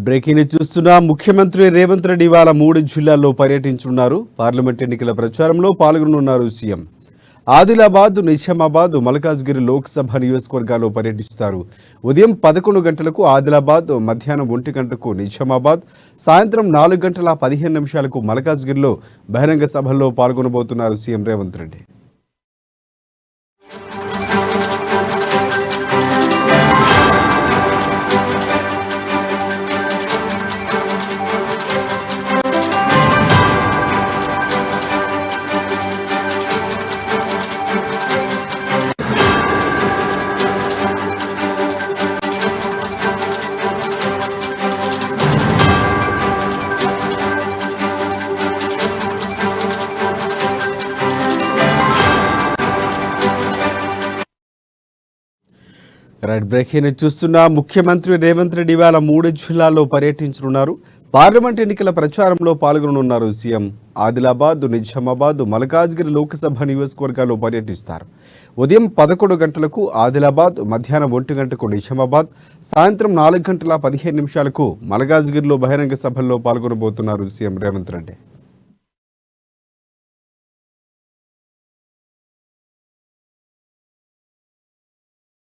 Breaking news చూస్తున్నా. ముఖ్యమంత్రి రేవంత్ రెడ్డి ఇవాళ 3 జిల్లాల్లో పర్యటించనున్నారు. పార్లమెంట్ ఎన్నికల ప్రచారంలో పాల్గొనున్నారు సీఎం. ఆదిలాబాద్, నిజామాబాద్, మల్కాజ్గిరి లోక్సభ నియోజకవర్గాల్లో పర్యటిస్తారు. ఉదయం 11 గంటలకు ఆదిలాబాద్, మధ్యాహ్నం 1 గంటకు నిజామాబాద్, సాయంత్రం 4 గంటల 15 నిమిషాలకు మల్కాజ్గిరిలో బహిరంగ సభల్లో పాల్గొనబోతున్నారు సీఎం రేవంత్ రెడ్డి. బ్రేకింగ్ చూస్తున్నా. ముఖ్యమంత్రి రేవంత్ రెడ్డి ఇవాళ 3 జిల్లాల్లో పర్యటించనున్నారు. పార్లమెంట్ ఎన్నికల ప్రచారంలో పాల్గొననున్నారు సీఎం. ఆదిలాబాద్, నిజామాబాద్, మల్కాజ్గిరి లోక్సభ నియోజకవర్గాల్లో పర్యటిస్తారు. ఉదయం 11 గంటలకు ఆదిలాబాద్, మధ్యాహ్నం 1 గంటకు నిజామాబాద్, సాయంత్రం 4 గంటల 15 నిమిషాలకు మల్కాజ్గిరిలో బహిరంగ సభల్లో పాల్గొనబోతున్నారు సీఎం రేవంత్ రెడ్డి.